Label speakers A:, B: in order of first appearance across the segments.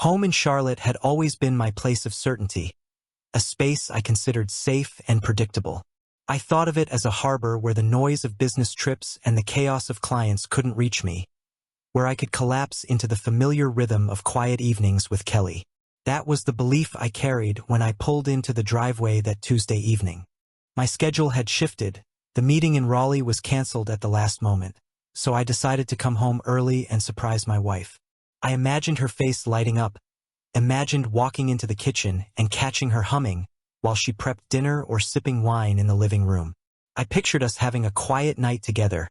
A: Home in Charlotte had always been my place of certainty, a space I considered safe and predictable. I thought of it as a harbor where the noise of business trips and the chaos of clients couldn't reach me, where I could collapse into the familiar rhythm of quiet evenings with Kelly. That was the belief I carried when I pulled into the driveway that Tuesday evening. My schedule had shifted. The meeting in Raleigh was canceled at the last moment, so I decided to come home early and surprise my wife. I imagined her face lighting up, imagined walking into the kitchen and catching her humming while she prepped dinner or sipping wine in the living room. I pictured us having a quiet night together,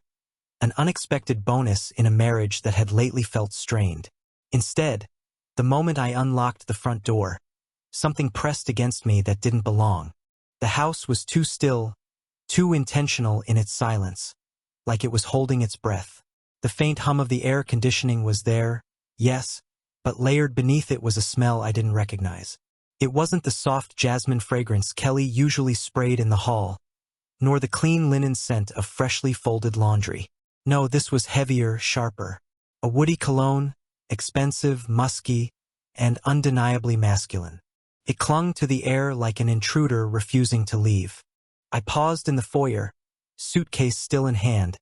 A: an unexpected bonus in a marriage that had lately felt strained. Instead, the moment I unlocked the front door, something pressed against me that didn't belong. The house was too still, too intentional in its silence, like it was holding its breath. The faint hum of the air conditioning was there, yes, but layered beneath it was a smell I didn't recognize. It wasn't the soft jasmine fragrance Kelly usually sprayed in the hall, nor the clean linen scent of freshly folded laundry. No, this was heavier, sharper. A woody cologne, expensive, musky, and undeniably masculine. It clung to the air like an intruder refusing to leave. I paused in the foyer, suitcase still in hand,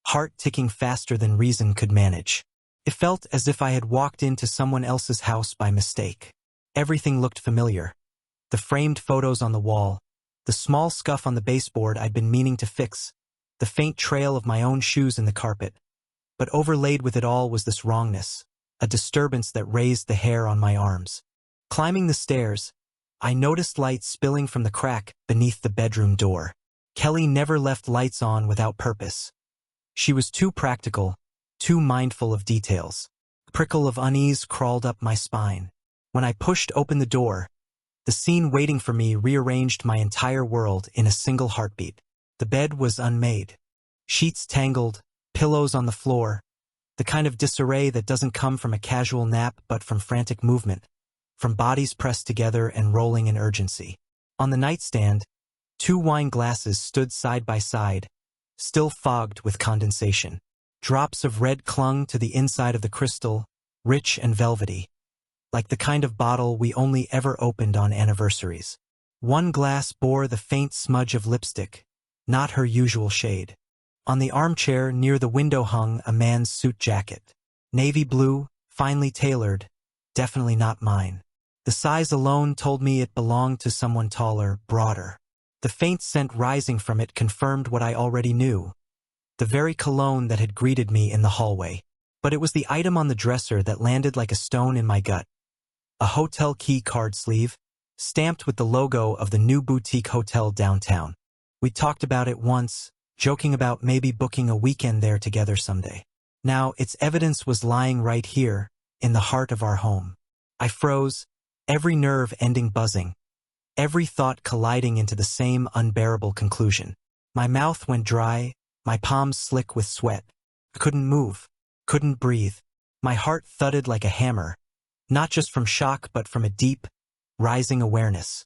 A: heart ticking faster than reason could manage. It felt as if I had walked into someone else's house by mistake. Everything looked familiar. The framed photos on the wall, the small scuff on the baseboard I'd been meaning to fix, the faint trail of my own shoes in the carpet. But overlaid with it all was this wrongness, a disturbance that raised the hair on my arms. Climbing the stairs, I noticed light spilling from the crack beneath the bedroom door. Kelly never left lights on without purpose. She was too practical, too mindful of details. A prickle of unease crawled up my spine. When I pushed open the door, the scene waiting for me rearranged my entire world in a single heartbeat. The bed was unmade. Sheets tangled, pillows on the floor, the kind of disarray that doesn't come from a casual nap but from frantic movement, from bodies pressed together and rolling in urgency. On the nightstand, 2 wine glasses stood side by side, still fogged with condensation. Drops of red clung to the inside of the crystal, rich and velvety, like the kind of bottle we only ever opened on anniversaries. One glass bore the faint smudge of lipstick, not her usual shade. On the armchair near the window hung a man's suit jacket. Navy blue, finely tailored, definitely not mine. The size alone told me it belonged to someone taller, broader. The faint scent rising from it confirmed what I already knew, the very cologne that had greeted me in the hallway. But it was the item on the dresser that landed like a stone in my gut. A hotel key card sleeve, stamped with the logo of the new boutique hotel downtown. We talked about it once, joking about maybe booking a weekend there together someday. Now, its evidence was lying right here, in the heart of our home. I froze, every nerve ending buzzing, every thought colliding into the same unbearable conclusion. My mouth went dry, my palms slick with sweat. I couldn't move, couldn't breathe. My heart thudded like a hammer, not just from shock but from a deep, rising awareness.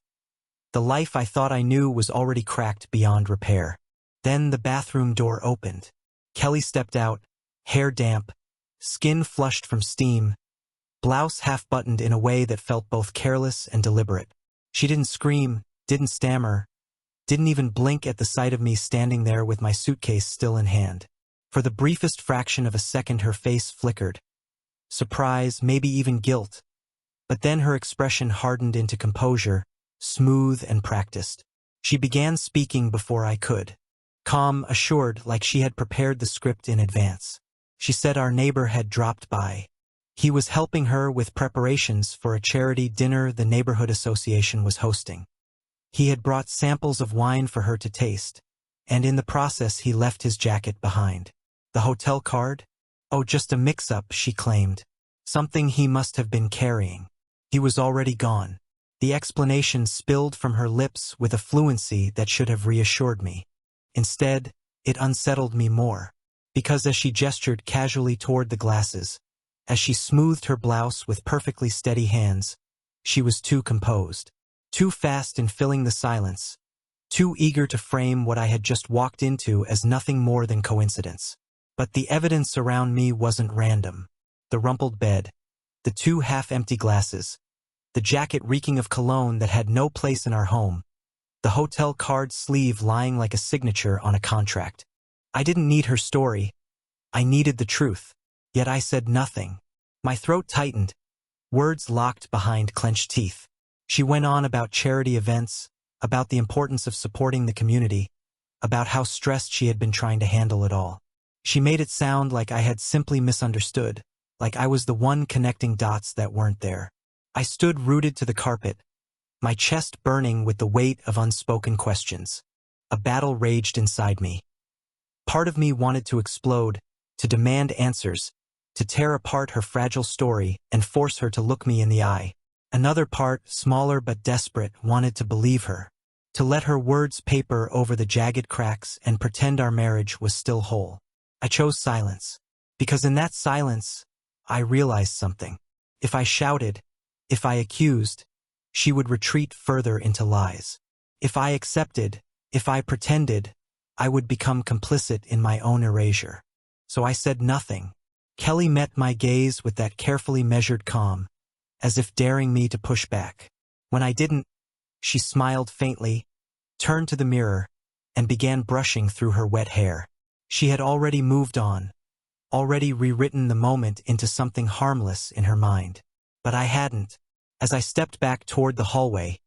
A: The life I thought I knew was already cracked beyond repair. Then the bathroom door opened. Kelly stepped out, hair damp, skin flushed from steam, blouse half-buttoned in a way that felt both careless and deliberate. She didn't scream, didn't stammer, didn't even blink at the sight of me standing there with my suitcase still in hand. For the briefest fraction of a second her face flickered. Surprise, maybe even guilt. But then her expression hardened into composure, smooth and practiced. She began speaking before I could. Calm, assured, like she had prepared the script in advance. She said our neighbor had dropped by. He was helping her with preparations for a charity dinner the neighborhood association was hosting. He had brought samples of wine for her to taste, and in the process he left his jacket behind. The hotel card? Oh, just a mix-up, she claimed. Something he must have been carrying. He was already gone. The explanation spilled from her lips with a fluency that should have reassured me. Instead, it unsettled me more, because as she gestured casually toward the glasses, as she smoothed her blouse with perfectly steady hands, she was too composed, too fast in filling the silence, too eager to frame what I had just walked into as nothing more than coincidence. But the evidence around me wasn't random. The rumpled bed, the the two half-empty glasses, the jacket reeking of cologne that had no place in our home, the hotel card sleeve lying like a signature on a contract. I didn't need her story. I needed the truth. Yet I said nothing. My throat tightened, words locked behind clenched teeth. She went on about charity events, about the importance of supporting the community, about how stressed she had been trying to handle it all. She made it sound like I had simply misunderstood, like I was the one connecting dots that weren't there. I stood rooted to the carpet, my chest burning with the weight of unspoken questions. A battle raged inside me. Part of me wanted to explode, to demand answers, to tear apart her fragile story and force her to look me in the eye. Another part, smaller but desperate, wanted to believe her, to let her words paper over the jagged cracks and pretend our marriage was still whole. I chose silence, because in that silence, I realized something. If I shouted, if I accused, she would retreat further into lies. If I accepted, if I pretended, I would become complicit in my own erasure. So I said nothing. Kelly met my gaze with that carefully measured calm, as if daring me to push back. When I didn't, she smiled faintly, turned to the mirror, and began brushing through her wet hair. She had already moved on, already rewritten the moment into something harmless in her mind. But I hadn't. As I stepped back toward the hallway,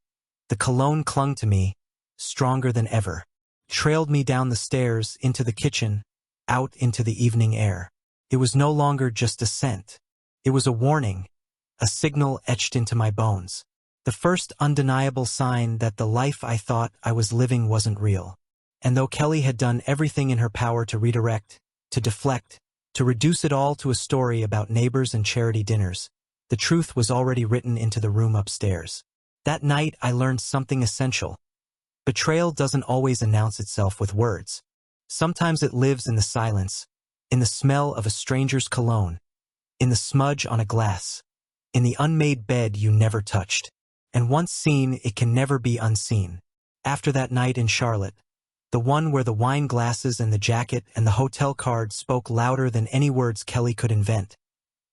A: the cologne clung to me, stronger than ever, trailed me down the stairs, into the kitchen, out into the evening air. It was no longer just a scent. It was a warning, a signal etched into my bones. The first undeniable sign that the life I thought I was living wasn't real. And though Kelly had done everything in her power to redirect, to deflect, to reduce it all to a story about neighbors and charity dinners, the truth was already written into the room upstairs. That night I learned something essential. Betrayal doesn't always announce itself with words. Sometimes it lives in the silence, in the smell of a stranger's cologne, in the smudge on a glass, in the unmade bed you never touched. And once seen, it can never be unseen. After that night in Charlotte, the one where the wine glasses and the jacket and the hotel card spoke louder than any words Kelly could invent,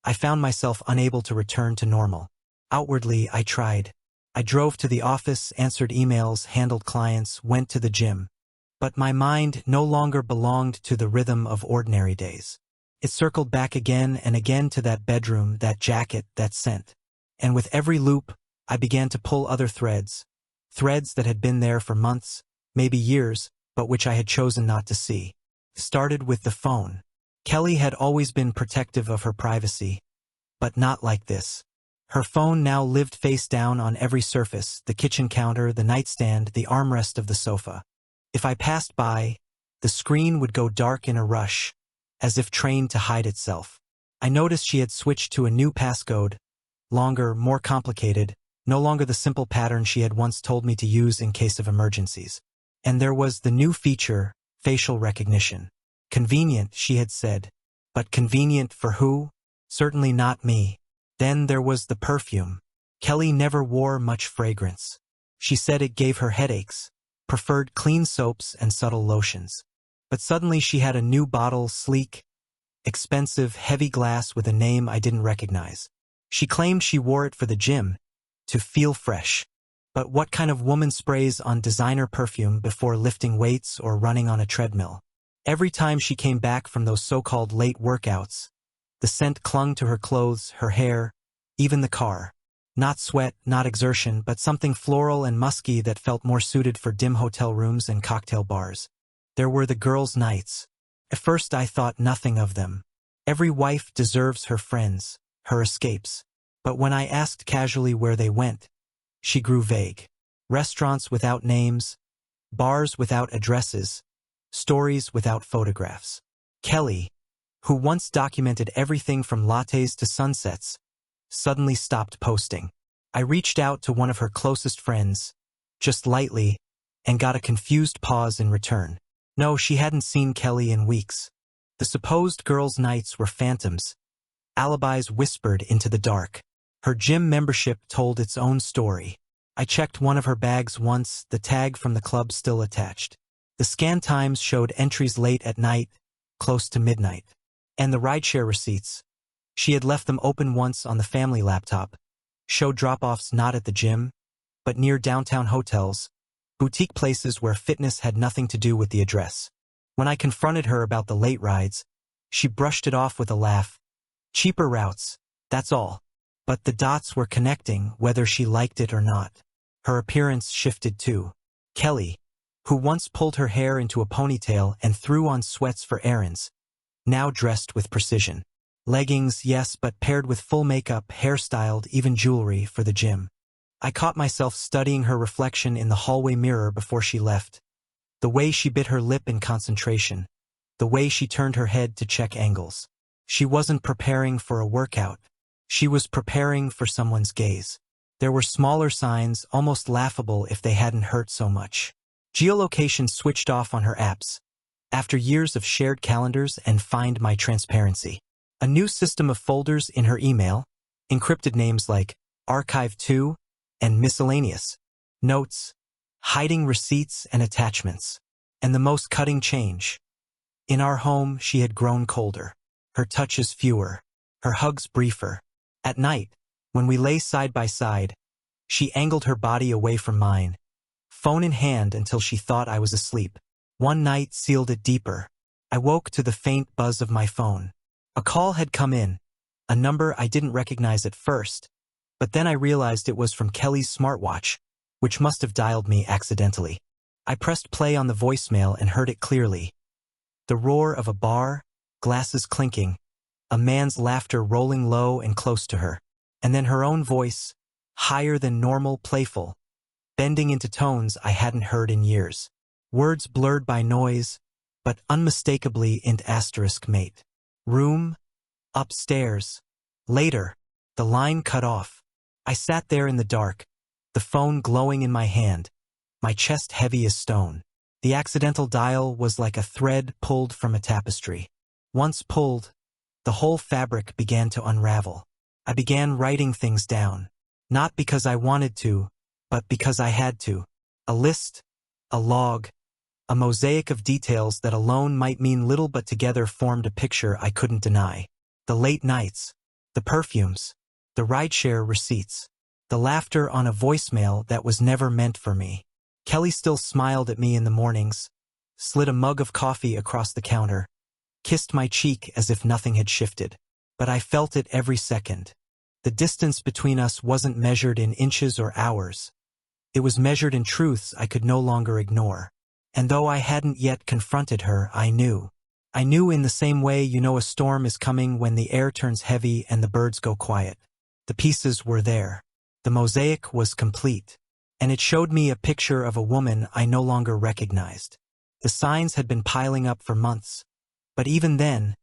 A: I found myself unable to return to normal. Outwardly, I tried. I drove to the office, answered emails, handled clients, went to the gym. But my mind no longer belonged to the rhythm of ordinary days. It circled back again and again to that bedroom, that jacket, that scent. And with every loop, I began to pull other threads. Threads that had been there for months, maybe years, but which I had chosen not to see. Started with the phone. Kelly had always been protective of her privacy, but not like this. Her phone now lived face down on every surface, the kitchen counter, the nightstand, the armrest of the sofa. If I passed by, the screen would go dark in a rush, as if trained to hide itself. I noticed she had switched to a new passcode, longer, more complicated, no longer the simple pattern she had once told me to use in case of emergencies. And there was the new feature, facial recognition. Convenient, she had said. But convenient for who? Certainly not me. Then there was the perfume. Kelly never wore much fragrance. She said it gave her headaches, preferred clean soaps and subtle lotions. But suddenly she had a new bottle, sleek, expensive, heavy glass with a name I didn't recognize. She claimed she wore it for the gym, to feel fresh. But what kind of woman sprays on designer perfume before lifting weights or running on a treadmill? Every time she came back from those so-called late workouts, the scent clung to her clothes, her hair, even the car. Not sweat, not exertion, but something floral and musky that felt more suited for dim hotel rooms and cocktail bars. There were the girls' nights. At first I thought nothing of them. Every wife deserves her friends, her escapes. But when I asked casually where they went, she grew vague. Restaurants without names, bars without addresses, stories without photographs. Kelly, who once documented everything from lattes to sunsets, suddenly stopped posting. I reached out to one of her closest friends, just lightly, and got a confused pause in return. No, she hadn't seen Kelly in weeks. The supposed girls' nights were phantoms, alibis whispered into the dark. Her gym membership told its own story. I checked one of her bags once, the tag from the club still attached. The scan times showed entries late at night, close to midnight. And the rideshare receipts. She had left them open once on the family laptop, showed drop-offs not at the gym, but near downtown hotels, boutique places where fitness had nothing to do with the address. When I confronted her about the late rides, she brushed it off with a laugh. Cheaper routes, that's all. But the dots were connecting whether she liked it or not. Her appearance shifted too. Kelly, who once pulled her hair into a ponytail and threw on sweats for errands, now dressed with precision. Leggings, yes, but paired with full makeup, hairstyled, even jewelry for the gym. I caught myself studying her reflection in the hallway mirror before she left. The way she bit her lip in concentration. The way she turned her head to check angles. She wasn't preparing for a workout. She was preparing for someone's gaze. There were smaller signs, almost laughable if they hadn't hurt so much. Geolocation switched off on her apps. After years of shared calendars and Find My Transparency. A new system of folders in her email, encrypted names like Archive 2 and Miscellaneous, Notes, hiding receipts and attachments. And the most cutting change. In our home, she had grown colder. Her touches fewer. Her hugs briefer. At night, when we lay side by side, she angled her body away from mine, phone in hand until she thought I was asleep. One night sealed it deeper. I woke to the faint buzz of my phone. A call had come in, a number I didn't recognize at first, but then I realized it was from Kelly's smartwatch, which must have dialed me accidentally. I pressed play on the voicemail and heard it clearly. The roar of a bar, glasses clinking, a man's laughter rolling low and close to her, and then her own voice, higher than normal, playful, bending into tones I hadn't heard in years. Words blurred by noise, but unmistakably into asterisk mate. Room, upstairs. Later, the line cut off. I sat there in the dark, the phone glowing in my hand, my chest heavy as stone. The accidental dial was like a thread pulled from a tapestry. Once pulled, the whole fabric began to unravel. I began writing things down, not because I wanted to, but because I had to. A list, a log, a mosaic of details that alone might mean little but together formed a picture I couldn't deny. The late nights, the perfumes, the rideshare receipts, the laughter on a voicemail that was never meant for me. Kelly still smiled at me in the mornings, slid a mug of coffee across the counter, kissed my cheek as if nothing had shifted. But I felt it every second. The distance between us wasn't measured in inches or hours. It was measured in truths I could no longer ignore. And though I hadn't yet confronted her, I knew. I knew in the same way you know a storm is coming when the air turns heavy and the birds go quiet. The pieces were there. The mosaic was complete. And it showed me a picture of a woman I no longer recognized. The signs had been piling up for months. But even then,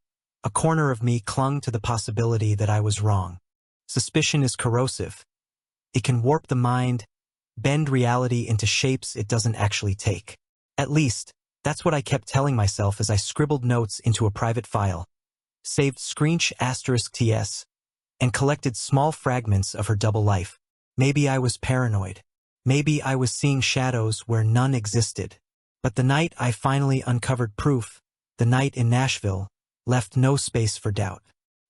A: a corner of me clung to the possibility that I was wrong. Suspicion is corrosive. It can warp the mind, bend reality into shapes it doesn't actually take. At least, that's what I kept telling myself as I scribbled notes into a private file, saved **TS, and collected small fragments of her double life. Maybe I was paranoid. Maybe I was seeing shadows where none existed. But the night I finally uncovered proof, the night in Nashville, left no space for doubt.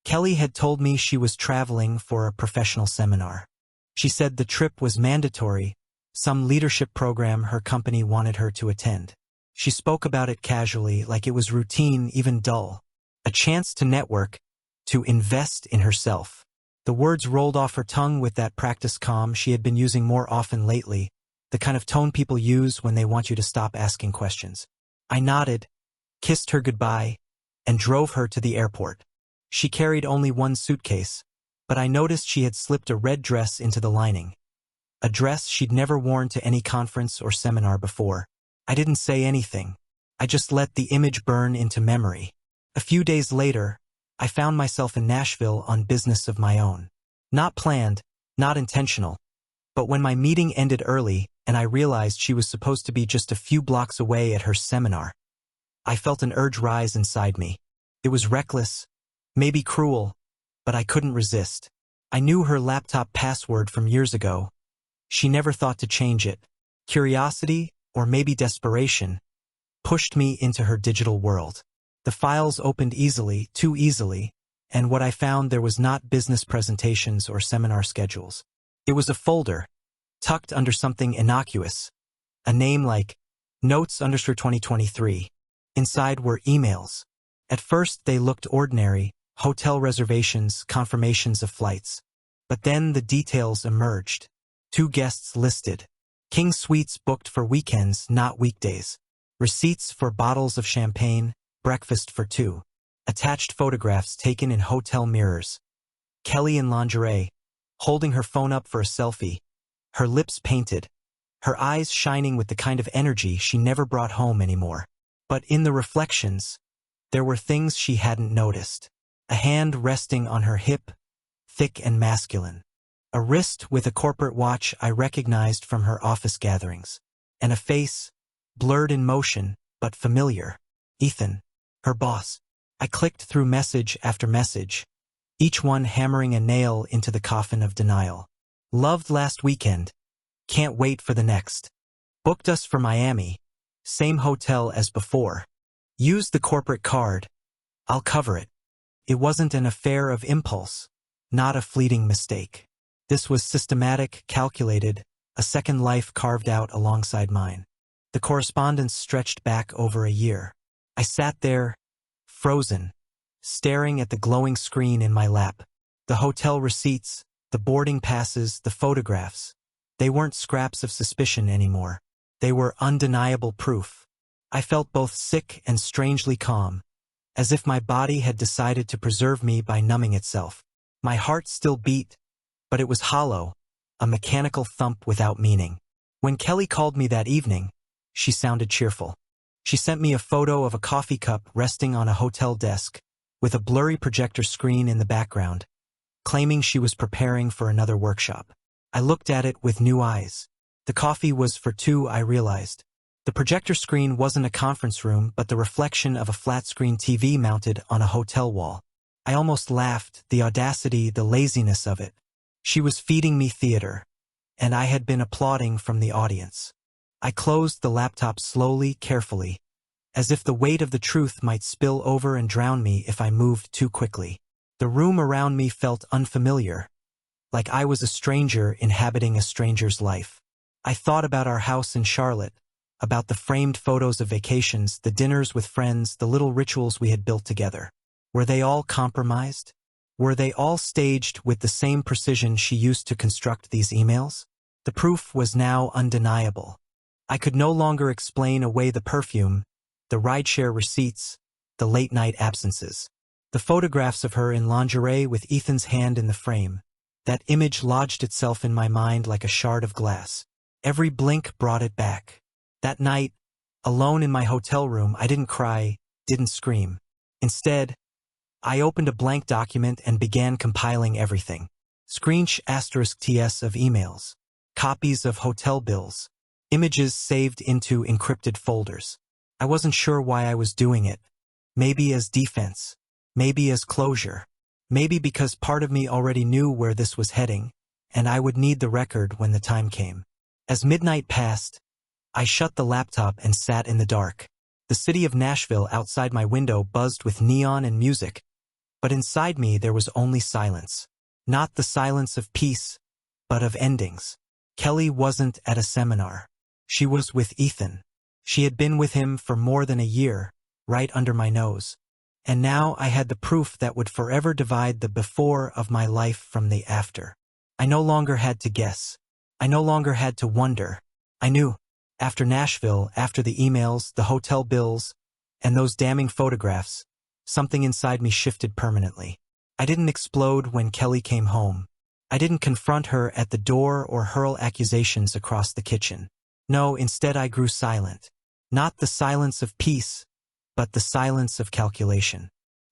A: Kelly had told me she was traveling for a professional seminar. She said the trip was mandatory, some leadership program her company wanted her to attend. She spoke about it casually, like it was routine, even dull. A chance to network, to invest in herself. The words rolled off her tongue with that practice calm she had been using more often lately, the kind of tone people use when they want you to stop asking questions. I nodded, kissed her goodbye, and drove her to the airport. She carried only one suitcase, but I noticed she had slipped a red dress into the lining. A dress she'd never worn to any conference or seminar before. I didn't say anything. I just let the image burn into memory. A few days later, I found myself in Nashville on business of my own. Not planned, not intentional. But when my meeting ended early and I realized she was supposed to be just a few blocks away at her seminar, I felt an urge rise inside me. It was reckless, maybe cruel, but I couldn't resist. I knew her laptop password from years ago. She never thought to change it. Curiosity, or maybe desperation, pushed me into her digital world. The files opened easily, too easily, and what I found there was not business presentations or seminar schedules. It was a folder, tucked under something innocuous, a name like Notes_2023. Inside were emails. At first they looked ordinary, hotel reservations, confirmations of flights. But then the details emerged. 2 guests listed. King suites booked for weekends, not weekdays. Receipts for bottles of champagne, breakfast for 2. Attached photographs taken in hotel mirrors. Kelly in lingerie, holding her phone up for a selfie. Her lips painted. Her eyes shining with the kind of energy she never brought home anymore. But in the reflections, there were things she hadn't noticed. A hand resting on her hip, thick and masculine. A wrist with a corporate watch I recognized from her office gatherings. And a face, blurred in motion, but familiar. Ethan, her boss. I clicked through message after message, each one hammering a nail into the coffin of denial. Loved last weekend. Can't wait for the next. Booked us for Miami. Same hotel as before. Used the corporate card. I'll cover it. It wasn't an affair of impulse, not a fleeting mistake. This was systematic, calculated, a second life carved out alongside mine. The correspondence stretched back over a year. I sat there, frozen, staring at the glowing screen in my lap. The hotel receipts, the boarding passes, the photographs. They weren't scraps of suspicion anymore. They were undeniable proof. I felt both sick and strangely calm, as if my body had decided to preserve me by numbing itself. My heart still beat, but it was hollow, a mechanical thump without meaning. When Kelly called me that evening, she sounded cheerful. She sent me a photo of a coffee cup resting on a hotel desk, with a blurry projector screen in the background, claiming she was preparing for another workshop. I looked at it with new eyes. The coffee was for 2, I realized. The projector screen wasn't a conference room, but the reflection of a flat-screen TV mounted on a hotel wall. I almost laughed, the audacity, the laziness of it. She was feeding me theater, and I had been applauding from the audience. I closed the laptop slowly, carefully, as if the weight of the truth might spill over and drown me if I moved too quickly. The room around me felt unfamiliar, like I was a stranger inhabiting a stranger's life. I thought about our house in Charlotte, about the framed photos of vacations, the dinners with friends, the little rituals we had built together. Were they all compromised? Were they all staged with the same precision she used to construct these emails? The proof was now undeniable. I could no longer explain away the perfume, the rideshare receipts, the late-night absences. The photographs of her in lingerie with Ethan's hand in the frame. That image lodged itself in my mind like a shard of glass. Every blink brought it back. That night, alone in my hotel room, I didn't cry, didn't scream. Instead, I opened a blank document and began compiling everything. *TS of emails, copies of hotel bills, images saved into encrypted folders. I wasn't sure why I was doing it. Maybe as defense, maybe as closure, maybe because part of me already knew where this was heading, and I would need the record when the time came. As midnight passed, I shut the laptop and sat in the dark. The city of Nashville outside my window buzzed with neon and music, but inside me there was only silence. Not the silence of peace, but of endings. Kelly wasn't at a seminar. She was with Ethan. She had been with him for more than a year, right under my nose. And now I had the proof that would forever divide the before of my life from the after. I no longer had to guess. I no longer had to wonder. I knew. After Nashville, after the emails, the hotel bills, and those damning photographs, something inside me shifted permanently. I didn't explode when Kelly came home. I didn't confront her at the door or hurl accusations across the kitchen. No, instead I grew silent. Not the silence of peace, but the silence of calculation.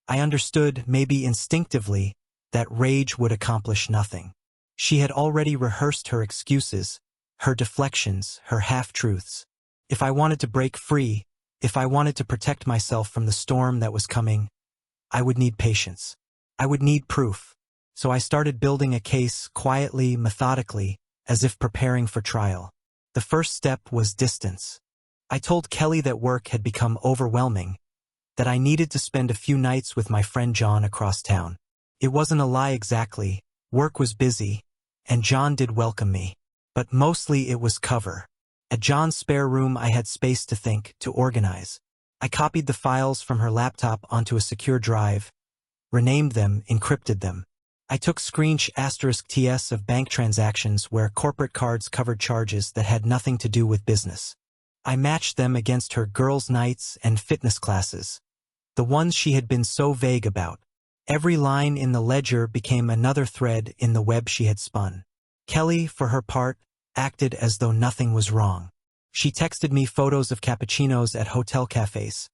A: I understood, maybe instinctively, that rage would accomplish nothing. She had already rehearsed her excuses, her deflections, her half-truths. If I wanted to break free, if I wanted to protect myself from the storm that was coming, I would need patience. I would need proof. So I started building a case quietly, methodically, as if preparing for trial. The first step was distance. I told Kelly that work had become overwhelming, that I needed to spend a few nights with my friend John across town. It wasn't a lie exactly. Work was busy, and John did welcome me. But mostly it was cover. At John's spare room I had space to think, to organize. I copied the files from her laptop onto a secure drive, renamed them, encrypted them. I took *TS of bank transactions where corporate cards covered charges that had nothing to do with business. I matched them against her girls' nights and fitness classes, the ones she had been so vague about. Every line in the ledger became another thread in the web she had spun. Kelly, for her part, acted as though nothing was wrong. She texted me photos of cappuccinos at hotel cafes,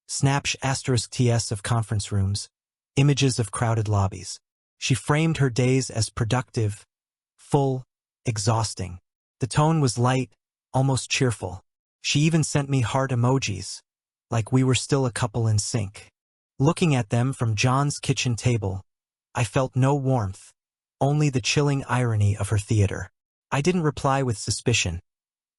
A: *TS of conference rooms, images of crowded lobbies. She framed her days as productive, full, exhausting. The tone was light, almost cheerful. She even sent me heart emojis, like we were still a couple in sync. Looking at them from John's kitchen table, I felt no warmth, only the chilling irony of her theater. I didn't reply with suspicion.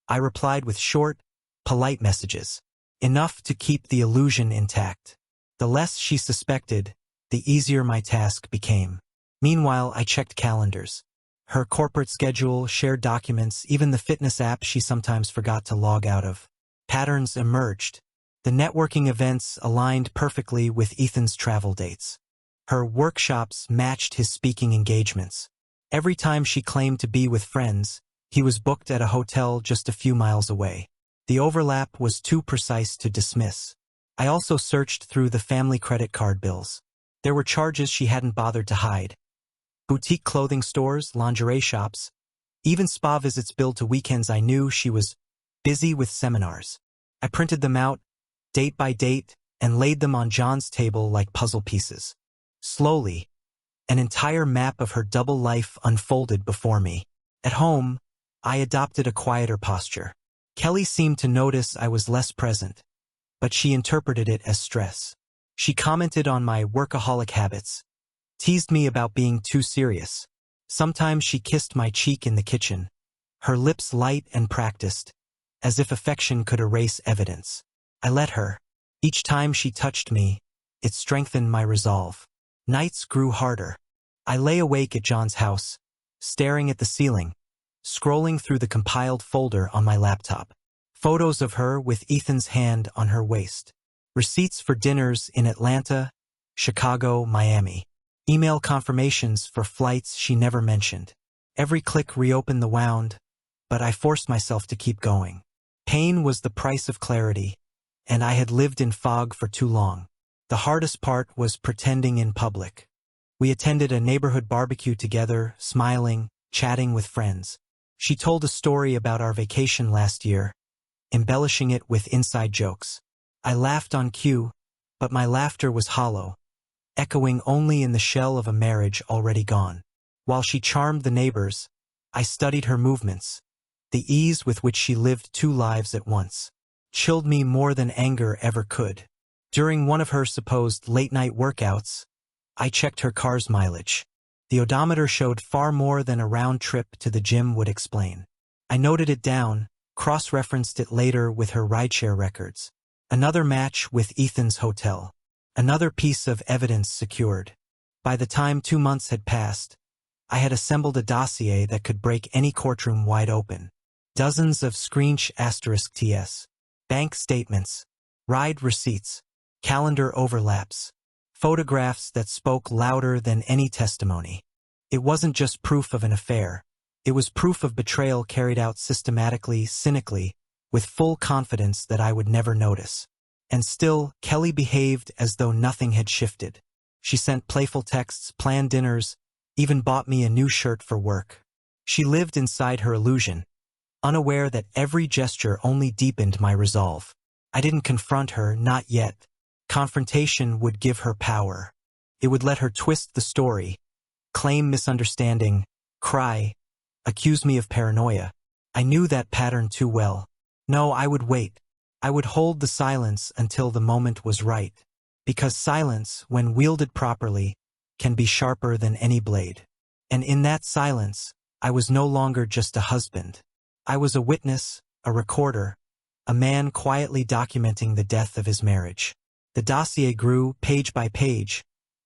A: I replied with short, polite messages, enough to keep the illusion intact. The less she suspected, the easier my task became. Meanwhile, I checked calendars. Her corporate schedule, shared documents, even the fitness app she sometimes forgot to log out of. Patterns emerged. The networking events aligned perfectly with Ethan's travel dates. Her workshops matched his speaking engagements. Every time she claimed to be with friends, he was booked at a hotel just a few miles away. The overlap was too precise to dismiss. I also searched through the family credit card bills. There were charges she hadn't bothered to hide. Boutique clothing stores, lingerie shops, even spa visits billed to weekends. I knew she was busy with seminars. I printed them out, date by date, and laid them on John's table like puzzle pieces. Slowly, an entire map of her double life unfolded before me. At home, I adopted a quieter posture. Kelly seemed to notice I was less present, but she interpreted it as stress. She commented on my workaholic habits, teased me about being too serious. Sometimes she kissed my cheek in the kitchen, her lips light and practiced, as if affection could erase evidence. I let her. Each time she touched me, it strengthened my resolve. Nights grew harder. I lay awake at John's house, staring at the ceiling, scrolling through the compiled folder on my laptop. Photos of her with Ethan's hand on her waist. Receipts for dinners in Atlanta, Chicago, Miami. Email confirmations for flights she never mentioned. Every click reopened the wound, but I forced myself to keep going. Pain was the price of clarity, and I had lived in fog for too long. The hardest part was pretending in public. We attended a neighborhood barbecue together, smiling, chatting with friends. She told a story about our vacation last year, embellishing it with inside jokes. I laughed on cue, but my laughter was hollow, echoing only in the shell of a marriage already gone. While she charmed the neighbors, I studied her movements. The ease with which she lived two lives at once chilled me more than anger ever could. During one of her supposed late-night workouts, I checked her car's mileage. The odometer showed far more than a round trip to the gym would explain. I noted it down, cross-referenced it later with her rideshare records. Another match with Ethan's hotel. Another piece of evidence secured. By the time 2 months had passed, I had assembled a dossier that could break any courtroom wide open. Dozens of *TS, bank statements, ride receipts, calendar overlaps, photographs that spoke louder than any testimony. It wasn't just proof of an affair. It was proof of betrayal carried out systematically, cynically, with full confidence that I would never notice. And still, Kelly behaved as though nothing had shifted. She sent playful texts, planned dinners, even bought me a new shirt for work. She lived inside her illusion, unaware that every gesture only deepened my resolve. I didn't confront her, not yet. Confrontation would give her power. It would let her twist the story, claim misunderstanding, cry, accuse me of paranoia. I knew that pattern too well. No, I would wait. I would hold the silence until the moment was right. Because silence, when wielded properly, can be sharper than any blade. And in that silence, I was no longer just a husband. I was a witness, a recorder, a man quietly documenting the death of his marriage. The dossier grew, page by page,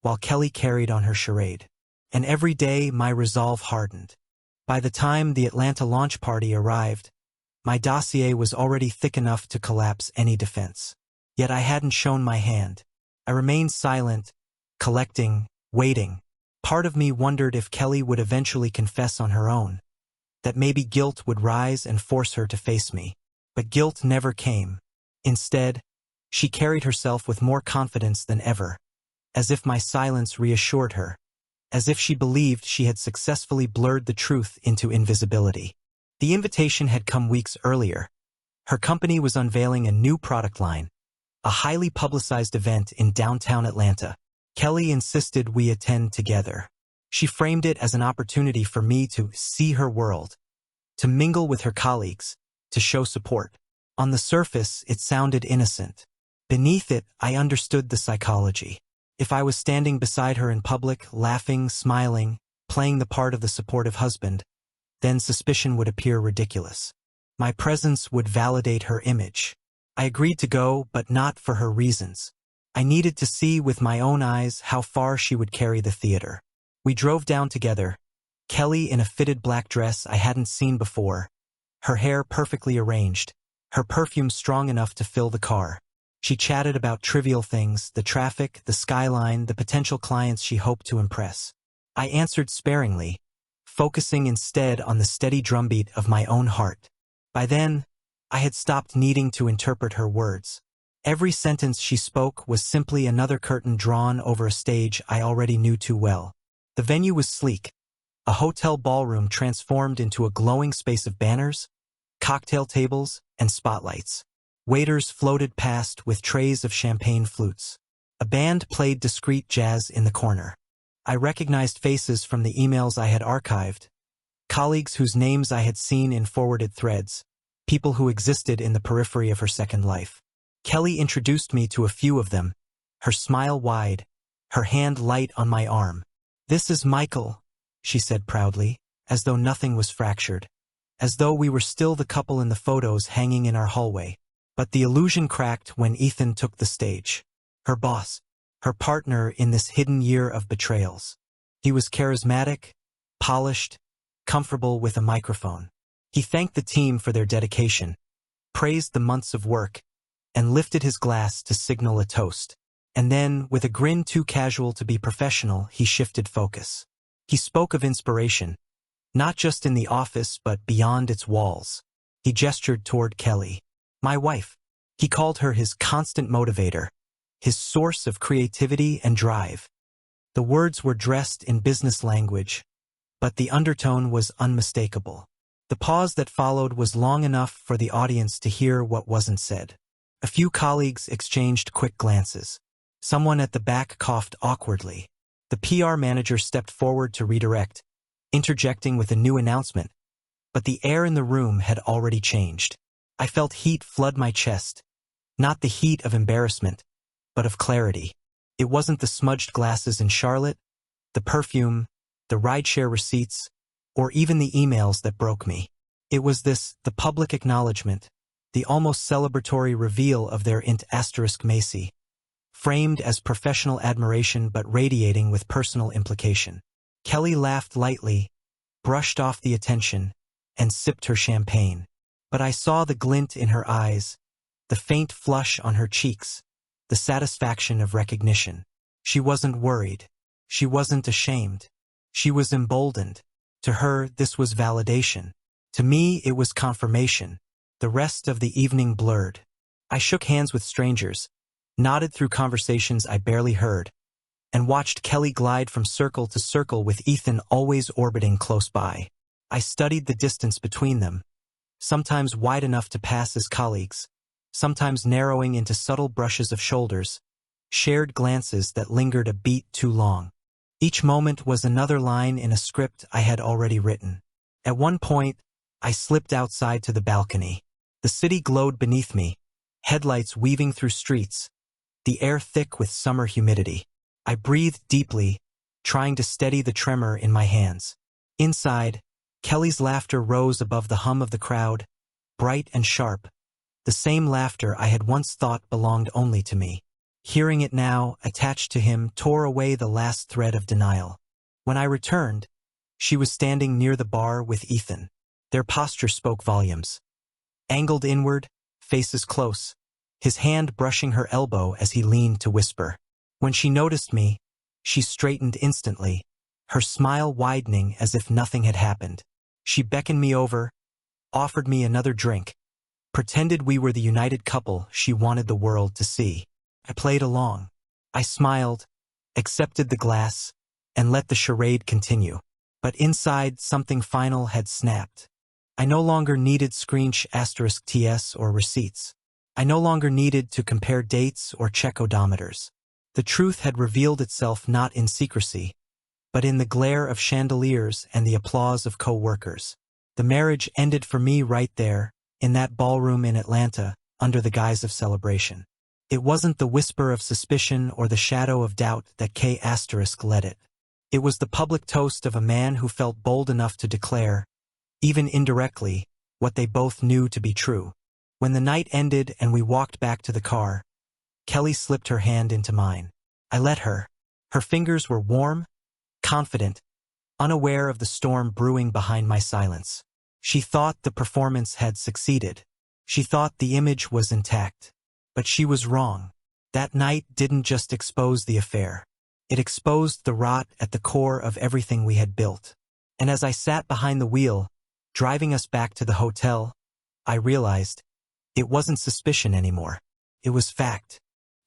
A: while Kelly carried on her charade. And every day my resolve hardened. By the time the Atlanta launch party arrived, my dossier was already thick enough to collapse any defense. Yet I hadn't shown my hand. I remained silent, collecting, waiting. Part of me wondered if Kelly would eventually confess on her own, that maybe guilt would rise and force her to face me. But guilt never came. Instead, she carried herself with more confidence than ever, as if my silence reassured her, as if she believed she had successfully blurred the truth into invisibility. The invitation had come weeks earlier. Her company was unveiling a new product line, a highly publicized event in downtown Atlanta. Kelly insisted we attend together. She framed it as an opportunity for me to see her world, to mingle with her colleagues, to show support. On the surface, it sounded innocent. Beneath it, I understood the psychology. If I was standing beside her in public, laughing, smiling, playing the part of the supportive husband, then suspicion would appear ridiculous. My presence would validate her image. I agreed to go, but not for her reasons. I needed to see with my own eyes how far she would carry the theater. We drove down together, Kelly in a fitted black dress I hadn't seen before, her hair perfectly arranged, her perfume strong enough to fill the car. She chatted about trivial things, the traffic, the skyline, the potential clients she hoped to impress. I answered sparingly, focusing instead on the steady drumbeat of my own heart. By then, I had stopped needing to interpret her words. Every sentence she spoke was simply another curtain drawn over a stage I already knew too well. The venue was sleek, a hotel ballroom transformed into a glowing space of banners, cocktail tables, and spotlights. Waiters floated past with trays of champagne flutes. A band played discreet jazz in the corner. I recognized faces from the emails I had archived, colleagues whose names I had seen in forwarded threads, people who existed in the periphery of her second life. Kelly introduced me to a few of them, her smile wide, her hand light on my arm. "This is Michael," she said proudly, as though nothing was fractured, as though we were still the couple in the photos hanging in our hallway. But the illusion cracked when Ethan took the stage. Her boss, her partner in this hidden year of betrayals. He was charismatic, polished, comfortable with a microphone. He thanked the team for their dedication, praised the months of work, and lifted his glass to signal a toast. And then, with a grin too casual to be professional, he shifted focus. He spoke of inspiration, not just in the office but beyond its walls. He gestured toward Kelly, my wife. He called her his constant motivator, his source of creativity and drive. The words were dressed in business language, but the undertone was unmistakable. The pause that followed was long enough for the audience to hear what wasn't said. A few colleagues exchanged quick glances. Someone at the back coughed awkwardly. The PR manager stepped forward to redirect, interjecting with a new announcement. But the air in the room had already changed. I felt heat flood my chest. Not the heat of embarrassment, but of clarity. It wasn't the smudged glasses in Charlotte, the perfume, the rideshare receipts, or even the emails that broke me. It was the public acknowledgement, the almost celebratory reveal of their int asterisk Macy, framed as professional admiration but radiating with personal implication. Kelly laughed lightly, brushed off the attention, and sipped her champagne. But I saw the glint in her eyes, the faint flush on her cheeks, the satisfaction of recognition. She wasn't worried. She wasn't ashamed. She was emboldened. To her, this was validation. To me, it was confirmation. The rest of the evening blurred. I shook hands with strangers, nodded through conversations I barely heard, and watched Kelly glide from circle to circle with Ethan always orbiting close by. I studied the distance between them, sometimes wide enough to pass as colleagues, sometimes narrowing into subtle brushes of shoulders, shared glances that lingered a beat too long. Each moment was another line in a script I had already written. At one point, I slipped outside to the balcony. The city glowed beneath me, headlights weaving through streets, the air thick with summer humidity. I breathed deeply, trying to steady the tremor in my hands. Inside, Kelly's laughter rose above the hum of the crowd, bright and sharp, the same laughter I had once thought belonged only to me. Hearing it now, attached to him, tore away the last thread of denial. When I returned, she was standing near the bar with Ethan. Their posture spoke volumes. Angled inward, faces close, his hand brushing her elbow as he leaned to whisper. When she noticed me, she straightened instantly, her smile widening as if nothing had happened. She beckoned me over, offered me another drink, pretended we were the united couple she wanted the world to see. I played along. I smiled, accepted the glass, and let the charade continue. But inside, something final had snapped. I no longer needed **TS or receipts. I no longer needed to compare dates or check odometers. The truth had revealed itself not in secrecy, but in the glare of chandeliers and the applause of co-workers. The marriage ended for me right there, in that ballroom in Atlanta, under the guise of celebration. It wasn't the whisper of suspicion or the shadow of doubt that **led it. It was the public toast of a man who felt bold enough to declare, even indirectly, what they both knew to be true. When the night ended and we walked back to the car, Kelly slipped her hand into mine. I let her. Her fingers were warm, confident, unaware of the storm brewing behind my silence. She thought the performance had succeeded. She thought the image was intact. But she was wrong. That night didn't just expose the affair. It exposed the rot at the core of everything we had built. And as I sat behind the wheel, driving us back to the hotel, I realized it wasn't suspicion anymore. It was fact.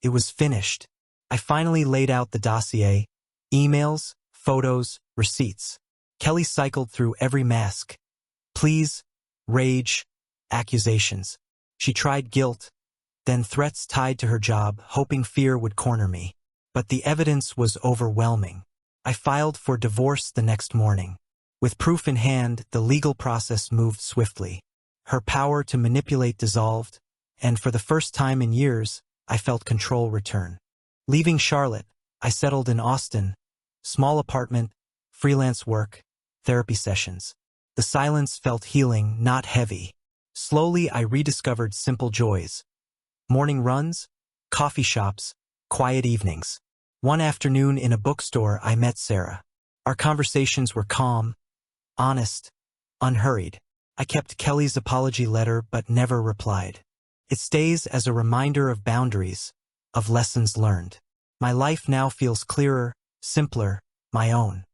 A: It was finished. I finally laid out the dossier, emails, photos, receipts. Kelly cycled through every mask. Pleas, rage, accusations. She tried guilt, then threats tied to her job, hoping fear would corner me. But the evidence was overwhelming. I filed for divorce the next morning. With proof in hand, the legal process moved swiftly. Her power to manipulate dissolved, and for the first time in years, I felt control return. Leaving Charlotte, I settled in Austin. Small apartment, freelance work, therapy sessions. The silence felt healing, not heavy. Slowly, I rediscovered simple joys. Morning runs, coffee shops, quiet evenings. One afternoon in a bookstore, I met Sarah. Our conversations were calm, honest, unhurried. I kept Kelly's apology letter but never replied. It stays as a reminder of boundaries, of lessons learned. My life now feels clearer, simpler, my own.